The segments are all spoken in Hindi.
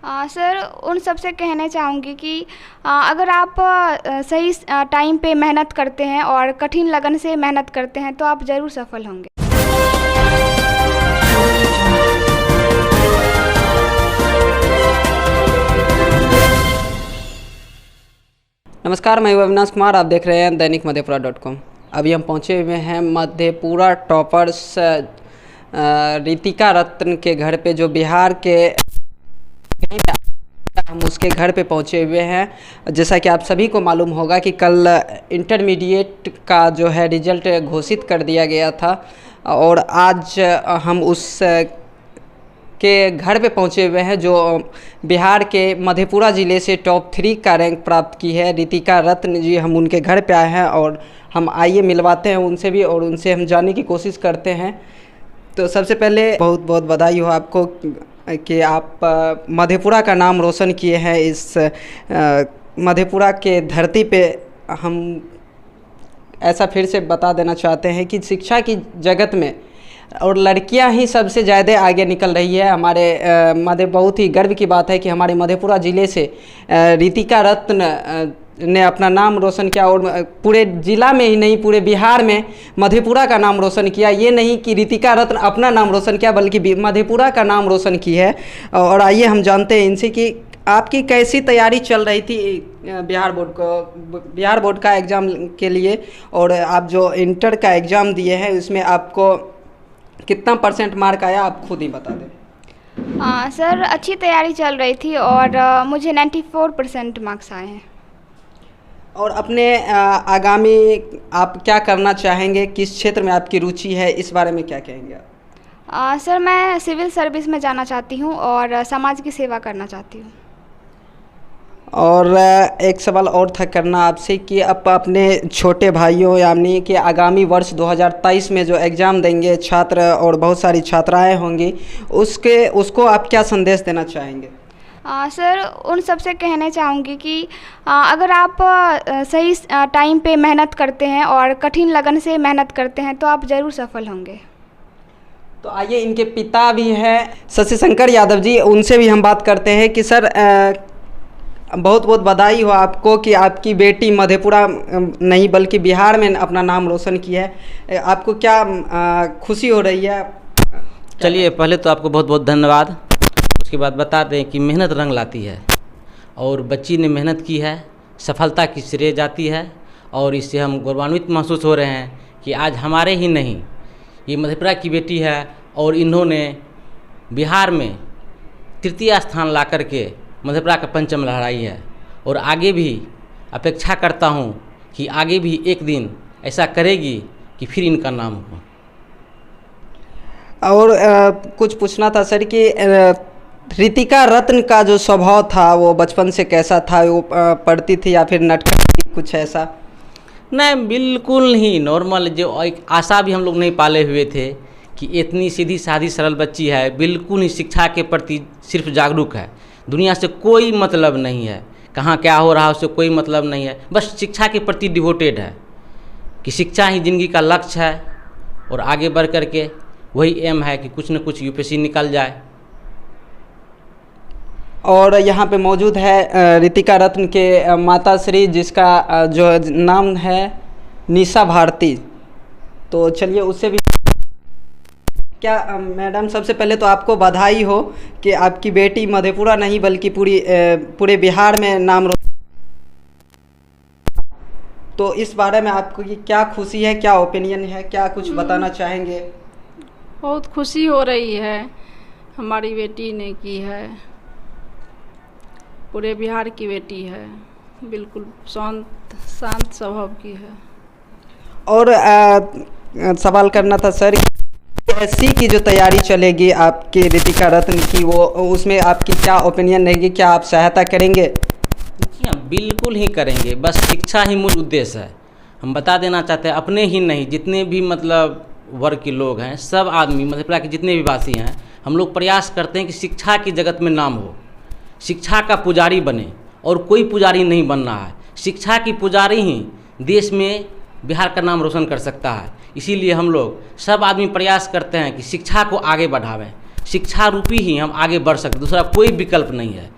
सर उन सबसे कहना चाहूँगी कि अगर आप सही टाइम पे मेहनत करते हैं और कठिन लगन से मेहनत करते हैं तो आप ज़रूर सफल होंगे। नमस्कार, मैं अविनाश कुमार, आप देख रहे हैं दैनिक मधेपुरा.com। अभी हम पहुंचे हुए हैं मधेपुरा टॉपर्स रितिका रत्न के घर पे, जो बिहार के हम उसके घर पे पहुंचे हुए हैं। जैसा कि आप सभी को मालूम होगा कि कल इंटरमीडिएट का जो है रिजल्ट घोषित कर दिया गया था और आज हम उस के घर पे पहुंचे हुए हैं जो बिहार के मधेपुरा ज़िले से टॉप 3 का रैंक प्राप्त की है, रितिका रत्न जी। हम उनके घर पे आए हैं और हम आइए मिलवाते हैं उनसे भी और उनसे हम जानने की कोशिश करते हैं। तो सबसे पहले बहुत बहुत बधाई हो आपको कि आप मधेपुरा का नाम रोशन किए हैं। इस मधेपुरा के धरती पे हम ऐसा फिर से बता देना चाहते हैं कि शिक्षा की जगत में और लड़कियां ही सबसे ज़्यादा आगे निकल रही है। हमारे बहुत ही गर्व की बात है कि हमारे मधेपुरा ज़िले से रितिका रत्न ने अपना नाम रोशन किया और पूरे ज़िला में ही नहीं, पूरे बिहार में मधेपुरा का नाम रोशन किया। ये नहीं कि रितिका रत्न अपना नाम रोशन किया बल्कि मधेपुरा का नाम रोशन की है। और आइए हम जानते हैं इनसे कि आपकी कैसी तैयारी चल रही थी बिहार बोर्ड का एग्ज़ाम के लिए, और आप जो इंटर का एग्ज़ाम दिए हैं उसमें आपको कितना % मार्क आया, आप खुद ही बता दें। सर अच्छी तैयारी चल रही थी और मुझे 94% मार्क्स आए हैं। और अपने आगामी आप क्या करना चाहेंगे, किस क्षेत्र में आपकी रुचि है, इस बारे में क्या कहेंगे आप? सर मैं सिविल सर्विस में जाना चाहती हूँ और समाज की सेवा करना चाहती हूँ। और एक सवाल और था करना आपसे कि आप अपने छोटे भाइयों यानी कि आगामी वर्ष 2023 में जो एग्ज़ाम देंगे छात्र और बहुत सारी छात्राएं होंगी, उसको आप क्या संदेश देना चाहेंगे? सर उन सबसे कहना चाहूँगी कि अगर आप सही टाइम पे मेहनत करते हैं और कठिन लगन से मेहनत करते हैं तो आप ज़रूर सफल होंगे। तो आइए इनके पिता भी हैं शशि शंकर यादव जी, उनसे भी हम बात करते हैं कि सर बहुत बहुत बधाई हो आपको कि आपकी बेटी मधेपुरा नहीं बल्कि बिहार में अपना नाम रोशन किया है। आपको क्या खुशी हो रही है? चलिए पहले तो आपको बहुत बहुत धन्यवाद। उसके बाद बता दें कि मेहनत रंग लाती है और बच्ची ने मेहनत की है, सफलता की श्रेय जाती है और इससे हम गौरवान्वित महसूस हो रहे हैं कि आज हमारे ही नहीं, ये मधेपुरा की बेटी है और इन्होंने बिहार में तृतीय स्थान ला कर के मधेपुरा का परचम लहराई है। और आगे भी अपेक्षा करता हूँ कि आगे भी एक दिन ऐसा करेगी कि फिर इनका नाम हो। और कुछ पूछना था सर कि रितिका रत्न का जो स्वभाव था वो बचपन से कैसा था? वो पढ़ती थी या फिर नटखट कुछ ऐसा? नहीं, बिल्कुल ही नॉर्मल। जो एक आशा भी हम लोग नहीं पाले हुए थे कि इतनी सीधी सादी सरल बच्ची है, बिल्कुल ही शिक्षा के प्रति सिर्फ जागरूक है, दुनिया से कोई मतलब नहीं है, कहाँ क्या हो रहा है उससे कोई मतलब नहीं है, बस शिक्षा के प्रति डिवोटेड है कि शिक्षा ही ज़िंदगी का लक्ष्य है और आगे बढ़ कर के वही एम है कि कुछ न कुछ यूपीएससी निकल जाए। और यहाँ पे मौजूद है रितिका रत्न के माता श्री, जिसका जो नाम है निशा भारती। तो चलिए उससे भी क्या मैडम, सबसे पहले तो आपको बधाई हो कि आपकी बेटी मधेपुरा नहीं बल्कि पूरे बिहार में नाम तो इस बारे में आपको क्या खुशी है, क्या ओपिनियन है, क्या कुछ बताना चाहेंगे? बहुत खुशी हो रही है, हमारी बेटी ने की है, पूरे बिहार की बेटी है, बिल्कुल शांत स्वभाव की है। और सवाल करना था सर, एससी की जो तैयारी चलेगी आपकी रितिका रत्न की, वो उसमें आपकी क्या ओपिनियन रहेगी, क्या आप सहायता करेंगे? जी हाँ, बिल्कुल ही करेंगे। बस शिक्षा ही मूल उद्देश्य है। हम बता देना चाहते हैं, अपने ही नहीं जितने भी मतलब वर्ग के लोग हैं, सब आदमी मधेपुरा के जितने भी वासी हैं, हम लोग प्रयास करते हैं कि शिक्षा की जगत में नाम हो, शिक्षा का पुजारी बने और कोई पुजारी नहीं बन रहा है। शिक्षा की पुजारी ही देश में बिहार का नाम रोशन कर सकता है। इसीलिए हम लोग सब आदमी प्रयास करते हैं कि शिक्षा को आगे बढ़ावें, शिक्षा रूपी ही हम आगे बढ़ सकते, दूसरा कोई विकल्प नहीं है।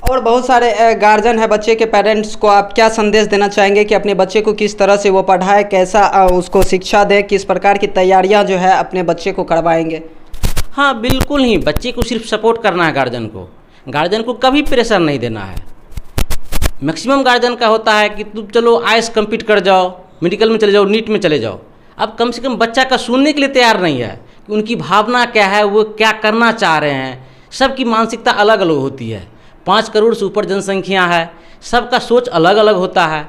और बहुत सारे गार्जियन है बच्चे के पेरेंट्स को आप क्या संदेश देना चाहेंगे कि अपने बच्चे को किस तरह से वो पढ़ाए, कैसा उसको शिक्षा दे, किस प्रकार की तैयारियां जो है अपने बच्चे को करवाएंगे? हाँ बिल्कुल ही, बच्चे को सिर्फ सपोर्ट करना है। गार्जियन को कभी प्रेशर नहीं देना है। मैक्सिमम गार्जियन का होता है कि तुम चलो आईएएस कम्पीट कर जाओ, मेडिकल में चले जाओ, नीट में चले जाओ। अब कम से कम बच्चा का सुनने के लिए तैयार नहीं है कि उनकी भावना क्या है, वो क्या करना चाह रहे हैं। सबकी मानसिकता अलग अलग होती है। 5 करोड़ से ऊपर जनसंख्या है, सबका सोच अलग अलग होता है।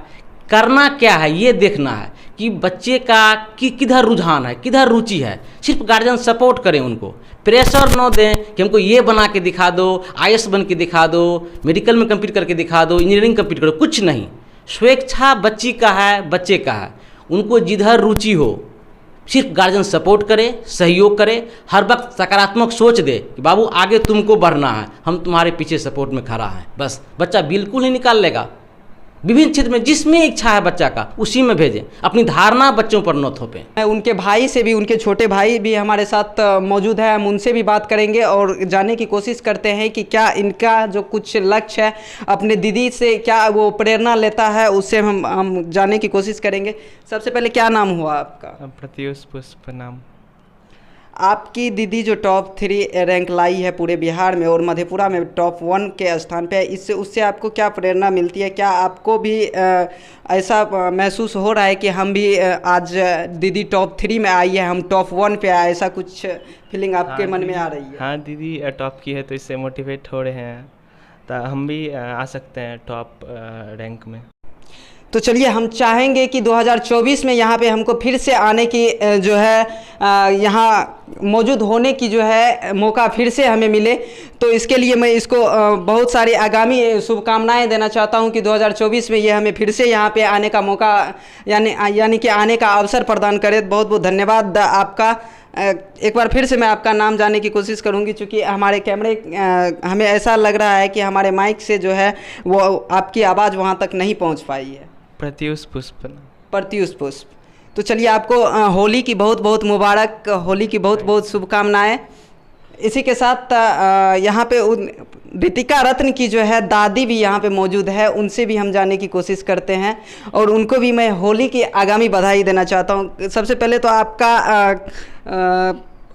करना क्या है ये देखना है कि बच्चे का किधर रुझान है, किधर रुचि है। सिर्फ गार्जियन सपोर्ट करें, उनको प्रेशर न दें कि हमको ये बना के दिखा दो, आईएएस बन के दिखा दो, मेडिकल में कम्पीट करके दिखा दो, इंजीनियरिंग कम्पीट करो। कुछ नहीं, स्वेच्छा बच्ची का है, बच्चे का है। उनको जिधर रुचि हो सिर्फ गार्जियन सपोर्ट करे, सहयोग करे, हर वक्त सकारात्मक सोच दे कि बाबू आगे तुमको बढ़ना है, हम तुम्हारे पीछे सपोर्ट में खड़ा हैं। बस बच्चा बिल्कुल ही निकाल लेगा। विभिन्न क्षेत्र में जिसमें इच्छा है बच्चा का उसी में भेजें, अपनी धारणा बच्चों पर न थोपें। उनके भाई से भी, उनके छोटे भाई भी हमारे साथ मौजूद है, हम उनसे भी बात करेंगे और जानने की कोशिश करते हैं कि क्या इनका जो कुछ लक्ष्य है, अपने दीदी से क्या वो प्रेरणा लेता है, उससे हम जानने की कोशिश करेंगे। सबसे पहले क्या नाम हुआ आपका? प्रत्युष पुष्प नाम। आपकी दीदी जो टॉप 3 रैंक लाई है पूरे बिहार में और मधेपुरा में टॉप 1 के स्थान पे है, इससे उससे आपको क्या प्रेरणा मिलती है? क्या आपको भी ऐसा महसूस हो रहा है कि हम भी आज दीदी टॉप 3 में आई है, हम टॉप 1 पे आए, ऐसा कुछ फीलिंग आपके मन में आ रही है? हाँ दीदी टॉप की है तो इससे मोटिवेट हो रहे हैं, तो हम भी आ सकते हैं टॉप रैंक में। तो चलिए, हम चाहेंगे कि 2024 में यहाँ पे हमको फिर से आने की जो है यहाँ मौजूद होने की जो है मौका फिर से हमें मिले। तो इसके लिए मैं इसको बहुत सारी आगामी शुभकामनाएं देना चाहता हूँ कि 2024 में ये हमें फिर से यहाँ पे आने का मौका यानी कि आने का अवसर प्रदान करे। बहुत बहुत धन्यवाद आपका। एक बार फिर से मैं आपका नाम जानने की कोशिश करूंगी, क्योंकि हमारे कैमरे हमें ऐसा लग रहा है कि हमारे माइक से जो है वो आपकी आवाज़ वहां तक नहीं पहुंच पाई है। प्रत्युष पुष्प। प्रत्युष पुष्प। तो चलिए, आपको होली की बहुत बहुत मुबारक, होली की बहुत बहुत शुभकामनाएं। इसी के साथ यहाँ पे रितिका रत्न की जो है दादी भी यहाँ पे मौजूद है, उनसे भी हम जानने की कोशिश करते हैं और उनको भी मैं होली की आगामी बधाई देना चाहता हूँ। सबसे पहले तो आपका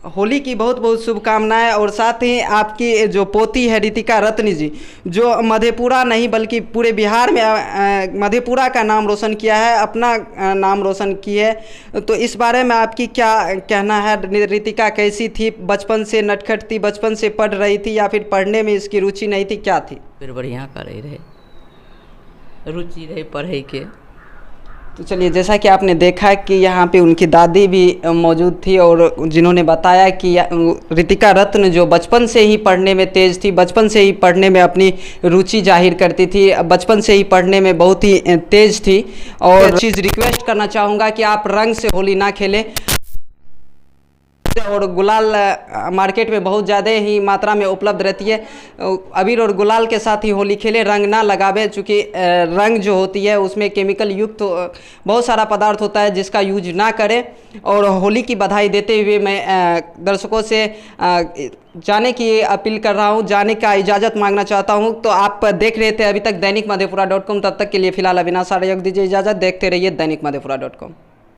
होली की बहुत बहुत शुभकामनाएं और साथ ही आपकी जो पोती है रितिका रत्न जी, जो मधेपुरा नहीं बल्कि पूरे बिहार में मधेपुरा का नाम रोशन किया है, अपना नाम रोशन की है। तो इस बारे में आपकी क्या कहना है? रितिका कैसी थी? बचपन से नटखट थी, बचपन से पढ़ रही थी या फिर पढ़ने में इसकी रुचि नहीं थी, क्या थी? फिर बढ़िया करे रहे, रुचि रहे पढ़े के। तो चलिए, जैसा कि आपने देखा कि यहाँ पे उनकी दादी भी मौजूद थी और जिन्होंने बताया कि रितिका रत्न जो बचपन से ही पढ़ने में तेज़ थी, बचपन से ही पढ़ने में अपनी रुचि जाहिर करती थी, बचपन से ही पढ़ने में बहुत ही तेज़ थी। और चीज़ रिक्वेस्ट करना चाहूँगा कि आप रंग से होली ना खेलें और गुलाल मार्केट में बहुत ज़्यादा ही मात्रा में उपलब्ध रहती है। अबीर और गुलाल के साथ ही होली खेलें, रंग ना लगावें, चूँकि रंग जो होती है उसमें केमिकल युक्त बहुत सारा पदार्थ होता है जिसका यूज ना करें। और होली की बधाई देते हुए मैं दर्शकों से जाने की अपील कर रहा हूँ, जाने का इजाज़त मांगना चाहता हूँ। तो आप देख रहे थे अभी तक दैनिक मधेपुरा.com। तब तक के लिए फ़िलहाल अविनाश आर्य दीजिए इजाज़त। देखते रहिए दैनिक मधेपुरा.com।